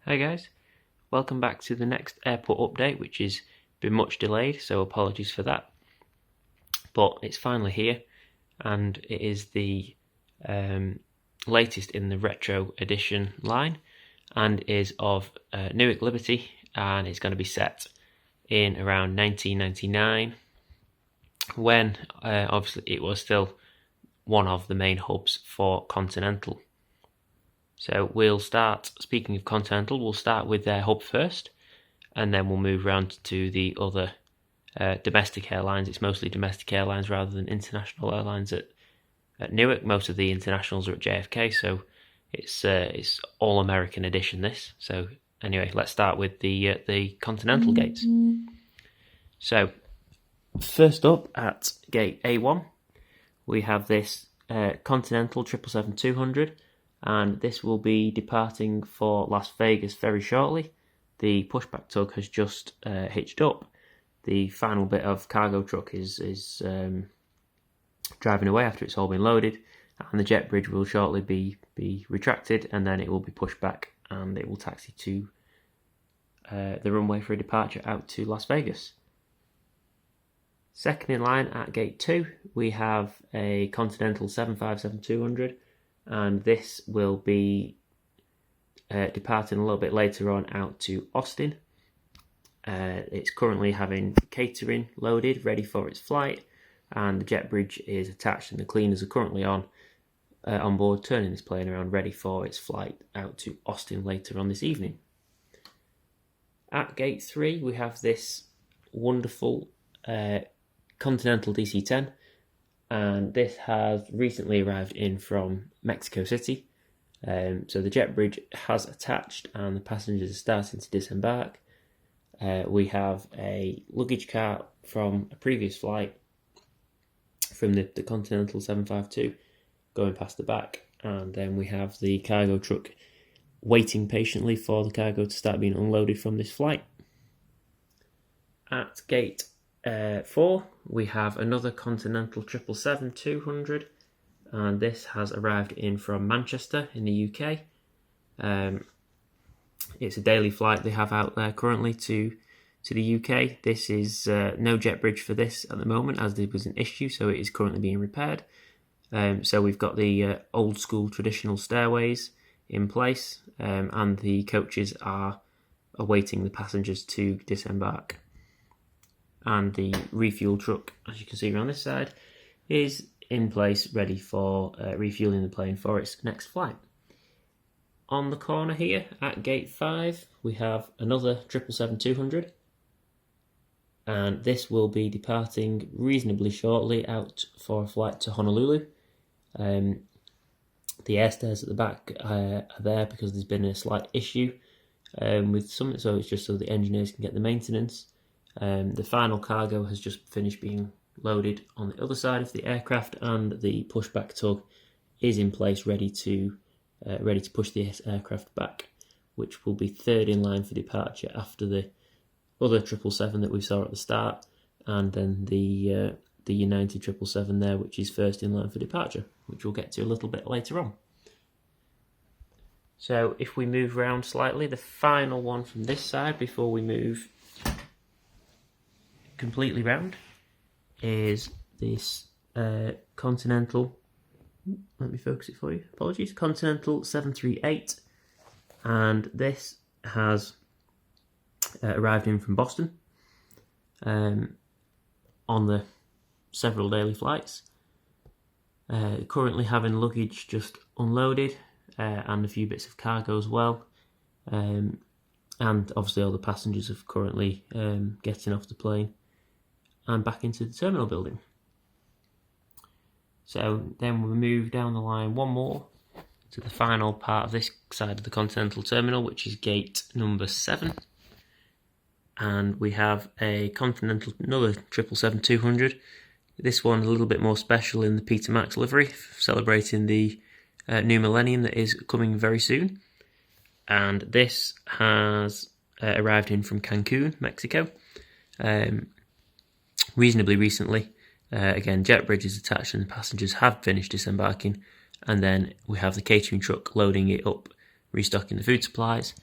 Hi guys, welcome back to the next airport update, which has been much delayed, so apologies for that. But it's finally here, and it is the latest in the retro edition line, and is of Newark Liberty, and it's going to be set in around 1999, when obviously it was still one of the main hubs for Continental. So we'll start, speaking of Continental, we'll start with their hub first, and then we'll move around to the other domestic airlines. It's mostly domestic airlines rather than international airlines at Newark. Most of the internationals are at JFK, so it's all American edition this. So anyway, let's start with the Continental gates. So first up at gate A1, we have this Continental 777-200. And this will be departing for Las Vegas very shortly. The pushback tug has just hitched up. The final bit of cargo truck is driving away after it's all been loaded, and the jet bridge will shortly be retracted, and then it will be pushed back, and it will taxi to the runway for a departure out to Las Vegas. Second in line at gate 2, we have a Continental 757-200. And this will be departing a little bit later on out to Austin. It's currently having catering loaded, ready for its flight, and the jet bridge is attached, and the cleaners are currently on board, turning this plane around, ready for its flight out to Austin later on this evening. At gate 3, we have this wonderful Continental DC-10. And this has recently arrived in from Mexico City. So the jet bridge has attached and the passengers are starting to disembark. We have a luggage cart from a previous flight from the Continental 752 going past the back. And then we have the cargo truck waiting patiently for the cargo to start being unloaded from this flight. At gate 4, we have another Continental 777-200, and this has arrived in from Manchester in the UK. It's a daily flight they have out there currently to the UK. This is no jet bridge for this at the moment, as there was an issue, so it is currently being repaired. So we've got the old school traditional stairways in place, and the coaches are awaiting the passengers to disembark. And the refuel truck, as you can see around this side, is in place, ready for refueling the plane for its next flight. On the corner here, at gate 5, we have another 777-200, and this will be departing reasonably shortly out for a flight to Honolulu. The airstairs at the back are there because there's been a slight issue with something, so it's just so the engineers can get the maintenance. The final cargo has just finished being loaded on the other side of the aircraft, and the pushback tug is in place, ready to push the aircraft back, which will be third in line for departure after the other 777 that we saw at the start, and then the United 777 there, which is first in line for departure, which we'll get to a little bit later on. So if we move around slightly, the final one from this side before we move completely round is this Continental, let me focus it for you, apologies, Continental 738, and this has arrived in from Boston on the several daily flights, currently having luggage just unloaded and a few bits of cargo as well, and obviously all the passengers are currently getting off the plane and back into the terminal building. So then we move down the line one more to the final part of this side of the Continental terminal, which is gate number 7. And we have a Continental, another 777-200. This one a little bit more special in the Peter Max livery, celebrating the new millennium that is coming very soon. And this has arrived in from Cancun, Mexico, reasonably recently. Again, jet bridge is attached and the passengers have finished disembarking, and then we have the catering truck loading it up, restocking the food supplies,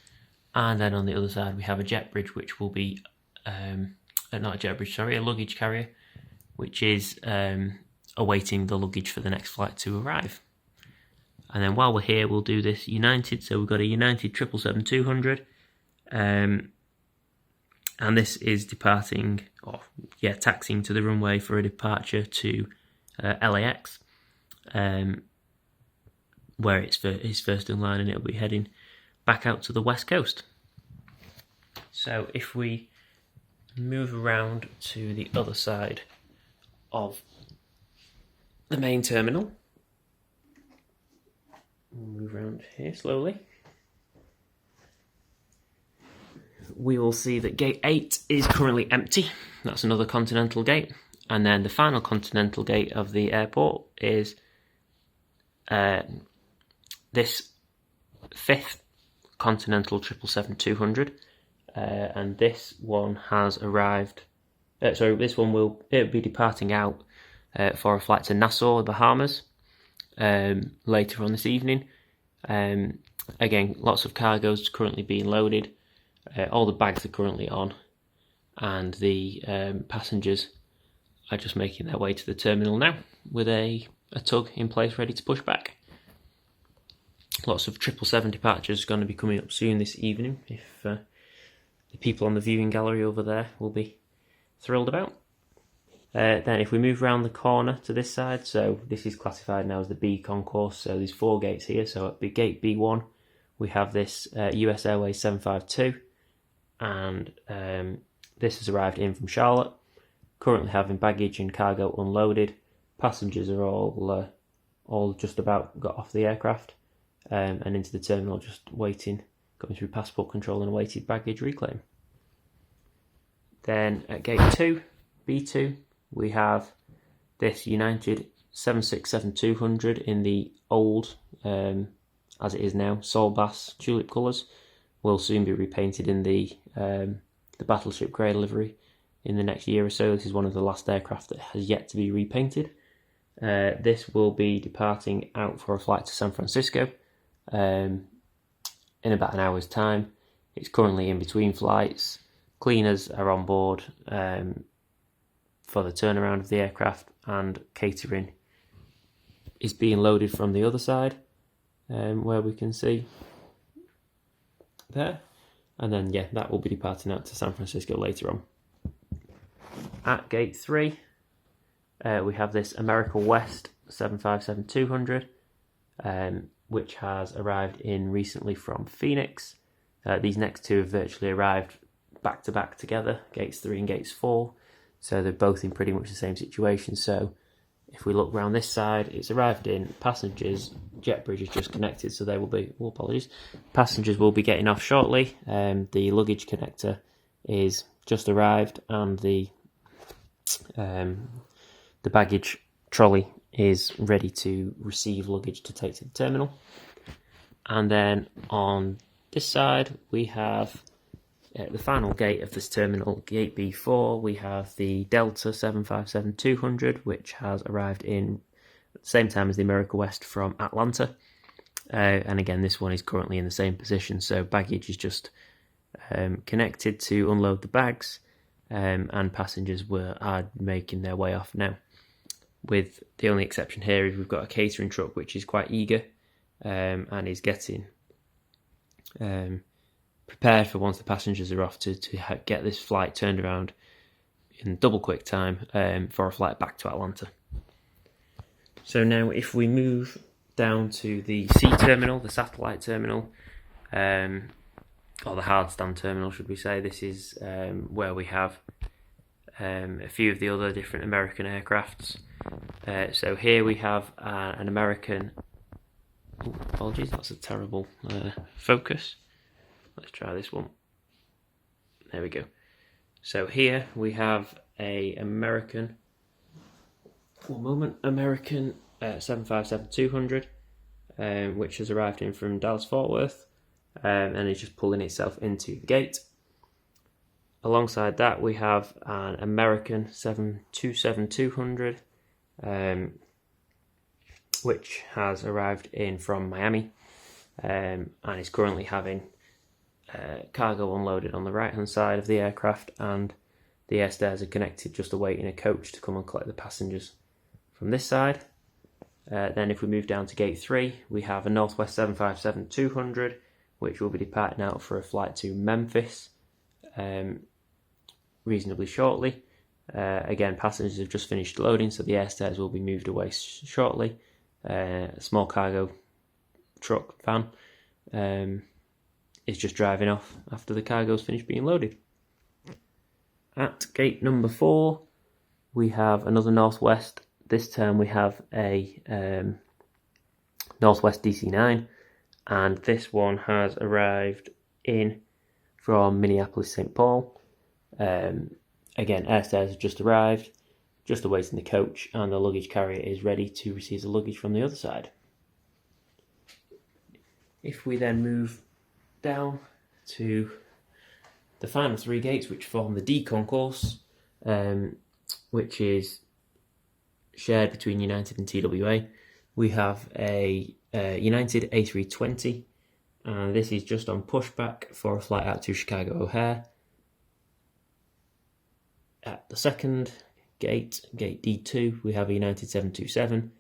And then on the other side we have a jet bridge, which will be, not a jet bridge, sorry, a luggage carrier, which is awaiting the luggage for the next flight to arrive. And then while we're here, we'll do this United. So we've got a United 777-200, and this is departing, taxiing to the runway for a departure to LAX, where it's his first in line, and it'll be heading back out to the west coast. So if we move around to the other side of the main terminal, we'll move around here slowly, we will see that gate 8 is currently empty. That's another Continental gate. And then the final Continental gate of the airport is this 5th Continental 777-200, and this one has arrived. This one will be departing out for a flight to Nassau, the Bahamas, later on this evening. Again, lots of cargoes currently being loaded. All the bags are currently on, and the passengers are just making their way to the terminal now with a tug in place ready to push back. Lots of 777 departures going to be coming up soon this evening, if the people on the viewing gallery over there will be thrilled about. Then if we move around the corner to this side, so this is classified now as the B concourse, so there's 4 gates here. So at gate B1 we have this US Airways 752, and this has arrived in from Charlotte, currently having baggage and cargo unloaded. Passengers are all just about got off the aircraft and into the terminal, just waiting, going through passport control and awaited baggage reclaim. Then at gate 2, B2, we have this United 767-200 in the old, as it is now, Sol Bass tulip colours. Will soon be repainted in the Battleship Grey livery in the next year or so. This is one of the last aircraft that has yet to be repainted. This will be departing out for a flight to San Francisco in about an hour's time. It's currently in between flights. Cleaners are on board for the turnaround of the aircraft, and catering is being loaded from the other side, where we can see there. And then that will be departing out to San Francisco later on. At gate 3 we have this America West 757-200, which has arrived in recently from Phoenix. These next two have virtually arrived back to back together, gates 3 and gates 4, so they're both in pretty much the same situation. So if we look around this side, it's arrived in. Passengers, jet bridge is just connected, so they will be, passengers will be getting off shortly. The luggage connector is just arrived, and the baggage trolley is ready to receive luggage to take to the terminal. And then on this side we have the final gate of this terminal, gate B4. We have the Delta 757-200, which has arrived in at the same time as the America West from Atlanta, and again this one is currently in the same position, so baggage is just connected to unload the bags, and passengers are making their way off now, with the only exception here is we've got a catering truck which is quite eager and is getting prepared for once the passengers are off to get this flight turned around in double quick time for a flight back to Atlanta. So now if we move down to the C terminal, the satellite terminal, or the hard stand terminal should we say, this is where we have a few of the other different American aircrafts. So here we have an American, apologies, that's a terrible focus. Let's try this one. There we go. So here we have a American 757-200, which has arrived in from Dallas Fort Worth, and is just pulling itself into the gate. Alongside that we have an American 727-200, which has arrived in from Miami, and is currently having cargo unloaded on the right hand side of the aircraft, and the air stairs are connected, just awaiting a coach to come and collect the passengers from this side. Then if we move down to gate 3, we have a Northwest 757-200, which will be departing out for a flight to Memphis reasonably shortly. Again, passengers have just finished loading, so the air stairs will be moved away shortly. A small cargo truck van is just driving off after the cargo's finished being loaded. At gate number 4, we have another Northwest. This time we have a Northwest DC-9, and this one has arrived in from Minneapolis, St. Paul. Again, air stairs have just arrived, just awaiting the coach, and the luggage carrier is ready to receive the luggage from the other side. If we then move down to the final 3 gates, which form the D concourse, which is shared between United and TWA, we have a United A320, and this is just on pushback for a flight out to Chicago O'Hare. At the second gate, gate D2, we have a United 727.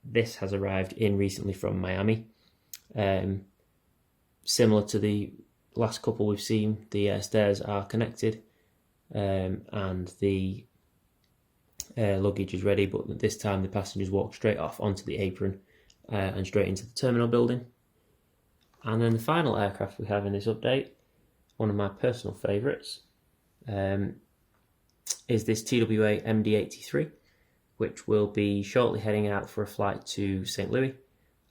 This has arrived in recently from Miami. Similar to the last couple we've seen, the air stairs are connected, and the luggage is ready, but this time the passengers walk straight off onto the apron and straight into the terminal building. And then the final aircraft we have in this update, one of my personal favourites, is this TWA MD-83, which will be shortly heading out for a flight to St. Louis.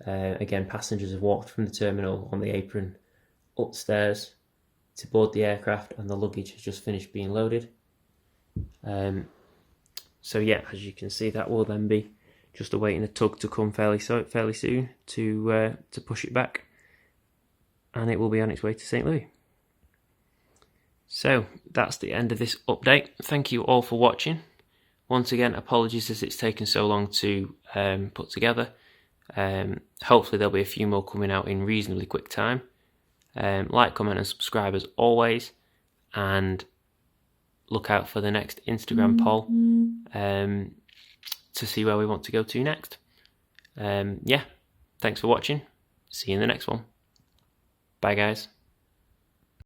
Again, passengers have walked from the terminal on the apron upstairs to board the aircraft, and the luggage has just finished being loaded. So yeah, as you can see, that will then be just awaiting a tug to come fairly soon to push it back, and it will be on its way to St. Louis. So that's the end of this update. Thank you all for watching. Once again, apologies as it's taken so long to put together. Hopefully there'll be a few more coming out in reasonably quick time. Like, comment and subscribe as always, and look out for the next Instagram poll to see where we want to go to next. Yeah, thanks for watching. See you in the next one. Bye guys.